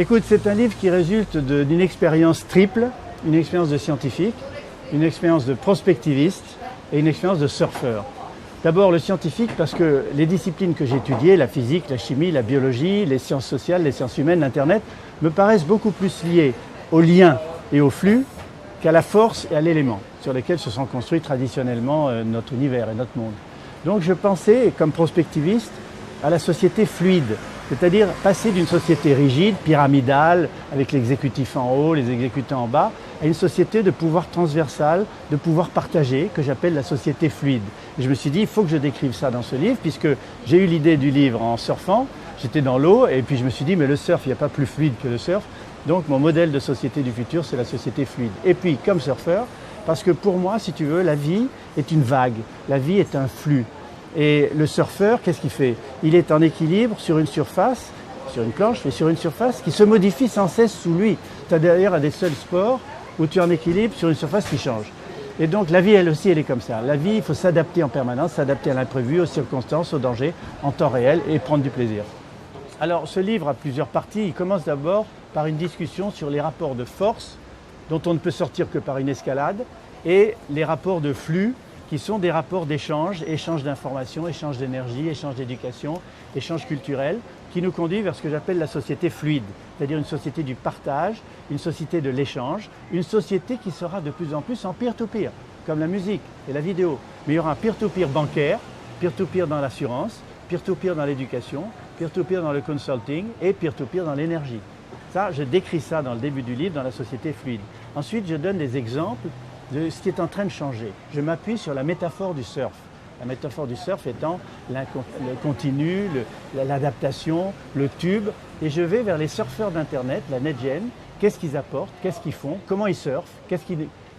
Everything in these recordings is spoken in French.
Écoute, c'est un livre qui résulte d'une expérience triple, une expérience de scientifique, une expérience de prospectiviste et une expérience de surfeur. D'abord le scientifique parce que les disciplines que j'ai étudiées, la physique, la chimie, la biologie, les sciences sociales, les sciences humaines, l'Internet, me paraissent beaucoup plus liées au lien et au flux qu'à la force et à l'élément sur lesquels se sont construits traditionnellement notre univers et notre monde. Donc je pensais, comme prospectiviste, à la société fluide, c'est-à-dire passer d'une société rigide, pyramidale, avec l'exécutif en haut, les exécutants en bas, à une société de pouvoir transversal, de pouvoir partagé, que j'appelle la société fluide. Et je me suis dit, il faut que je décrive ça dans ce livre, puisque j'ai eu l'idée du livre en surfant, j'étais dans l'eau, et puis je me suis dit, mais le surf, il n'y a pas plus fluide que le surf. Donc mon modèle de société du futur, c'est la société fluide. Et puis, comme surfeur, parce que pour moi, si tu veux, la vie est une vague, la vie est un flux. Et le surfeur, qu'est-ce qu'il fait? Il est en équilibre sur une surface, sur une planche, mais sur une surface qui se modifie sans cesse sous lui. Tu as d'ailleurs un des seuls sports où tu es en équilibre sur une surface qui change. Et donc la vie, elle aussi, elle est comme ça. La vie, il faut s'adapter en permanence, s'adapter à l'imprévu, aux circonstances, aux dangers, en temps réel et prendre du plaisir. Alors ce livre a plusieurs parties. Il commence d'abord par une discussion sur les rapports de force dont on ne peut sortir que par une escalade et les rapports de flux qui sont des rapports d'échange, échange d'informations, échange d'énergie, échange d'éducation, échange culturel, qui nous conduit vers ce que j'appelle la société fluide, c'est-à-dire une société du partage, une société de l'échange, une société qui sera de plus en plus en peer-to-peer, comme la musique et la vidéo. Mais il y aura un peer-to-peer bancaire, peer-to-peer dans l'assurance, peer-to-peer dans l'éducation, peer-to-peer dans le consulting et peer-to-peer dans l'énergie. Ça, je décris ça dans le début du livre, dans la société fluide. Ensuite, je donne des exemples de ce qui est en train de changer. Je m'appuie sur la métaphore du surf. La métaphore du surf étant le continu, l'adaptation, le tube. Et je vais vers les surfeurs d'Internet, la NetGen. Qu'est-ce qu'ils apportent, qu'est-ce qu'ils font, comment ils surfent,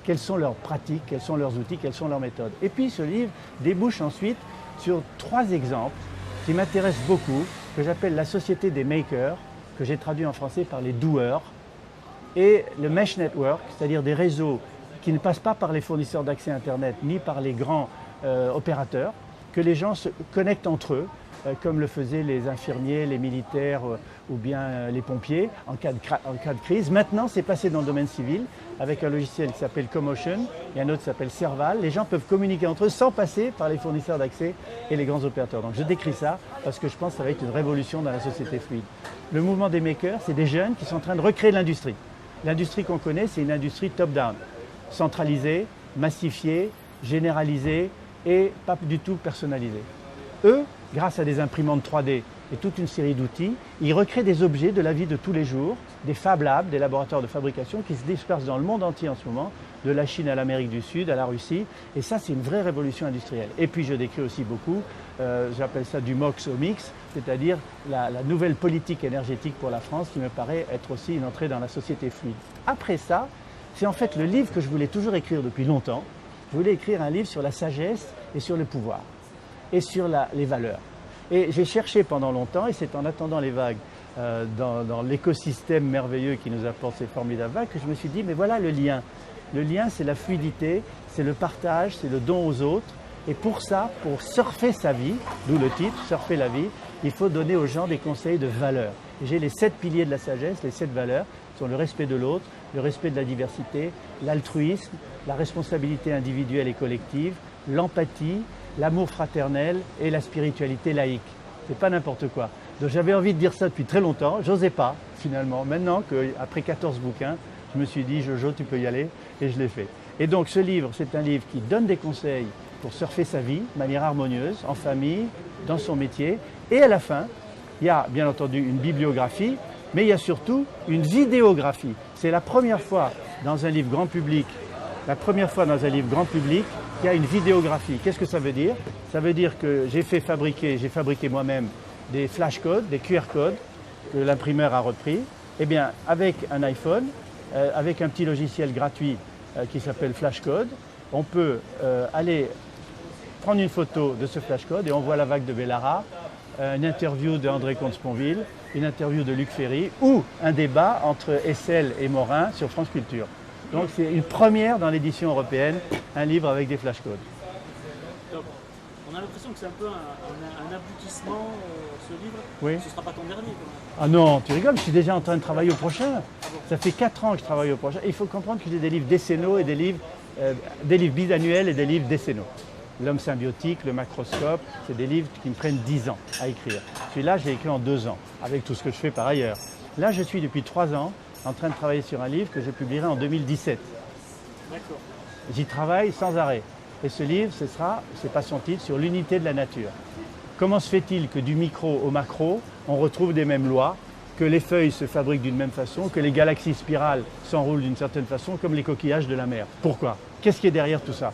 quelles sont leurs pratiques, quels sont leurs outils, quelles sont leurs méthodes. Et puis ce livre débouche ensuite sur 3 exemples qui m'intéressent beaucoup, que j'appelle la société des makers, que j'ai traduit en français par les doueurs, et le Mesh Network, c'est-à-dire des réseaux qui ne passent pas par les fournisseurs d'accès Internet ni par les grands opérateurs, que les gens se connectent entre eux, comme le faisaient les infirmiers, les militaires ou bien les pompiers en cas de crise. Maintenant, c'est passé dans le domaine civil avec un logiciel qui s'appelle Commotion et un autre qui s'appelle Serval. Les gens peuvent communiquer entre eux sans passer par les fournisseurs d'accès et les grands opérateurs. Donc je décris ça parce que je pense que ça va être une révolution dans la société fluide. Le mouvement des makers, c'est des jeunes qui sont en train de recréer l'industrie. L'industrie qu'on connaît, c'est une industrie top-down, centralisée, massifiée, généralisée et pas du tout personnalisée. Eux, grâce à des imprimantes 3D et toute une série d'outils, ils recréent des objets de la vie de tous les jours, des Fab Labs, des laboratoires de fabrication qui se dispersent dans le monde entier en ce moment, de la Chine à l'Amérique du Sud, à la Russie. Et ça, c'est une vraie révolution industrielle. Et puis, je décris aussi beaucoup, j'appelle ça du MOX au mix, c'est-à-dire la nouvelle politique énergétique pour la France qui me paraît être aussi une entrée dans la société fluide. Après ça, c'est en fait le livre que je voulais toujours écrire depuis longtemps. Je voulais écrire un livre sur la sagesse et sur le pouvoir et sur les valeurs. Et j'ai cherché pendant longtemps, et c'est en attendant les vagues dans l'écosystème merveilleux qui nous apporte ces formidables vagues, que je me suis dit, mais voilà le lien. Le lien, c'est la fluidité, c'est le partage, c'est le don aux autres. Et pour ça, pour surfer sa vie, d'où le titre, surfer la vie, il faut donner aux gens des conseils de valeurs. J'ai les 7 piliers de la sagesse, les 7 valeurs, sont le respect de l'autre, le respect de la diversité, l'altruisme, la responsabilité individuelle et collective, l'empathie, l'amour fraternel et la spiritualité laïque. C'est pas n'importe quoi. Donc j'avais envie de dire ça depuis très longtemps, j'osais pas finalement. Maintenant qu'après 14 bouquins, je me suis dit Jojo, tu peux y aller, et je l'ai fait. Et donc ce livre, c'est un livre qui donne des conseils pour surfer sa vie de manière harmonieuse, en famille, dans son métier. Et à la fin, il y a bien entendu une bibliographie, mais il y a surtout une vidéographie. C'est la première fois dans un livre grand public, qu'il y a une vidéographie. Qu'est-ce que ça veut dire? Ça veut dire que j'ai fabriqué moi-même des flashcodes, des QR codes que l'imprimeur a repris. Eh bien, avec un iPhone, avec un petit logiciel gratuit qui s'appelle Flashcode, on peut aller prendre une photo de ce flashcode et on voit la vague de Bellara, une interview de André Comte-Sponville, une interview de Luc Ferry ou un débat entre Essel et Morin sur France Culture. Donc c'est une première dans l'édition européenne, un livre avec des flashcodes. Donc, on a l'impression que c'est un peu un aboutissement, ce livre. Oui. Ce ne sera pas ton dernier, quand même. Ah non, tu rigoles, je suis déjà en train de travailler au prochain. Ça fait 4 ans que je travaille au prochain. Et il faut comprendre que j'ai des livres décennaux et des livres bisannuels et des livres décennaux. L'homme symbiotique, le macroscope, c'est des livres qui me prennent 10 ans à écrire. Celui-là, j'ai écrit en 2 ans, avec tout ce que je fais par ailleurs. Là, je suis depuis 3 ans en train de travailler sur un livre que je publierai en 2017. D'accord. J'y travaille sans arrêt. Et ce livre, c'est pas son titre, sur l'unité de la nature. Comment se fait-il que du micro au macro, on retrouve des mêmes lois, que les feuilles se fabriquent d'une même façon, que les galaxies spirales s'enroulent d'une certaine façon, comme les coquillages de la mer? Pourquoi? Qu'est-ce qui est derrière tout ça?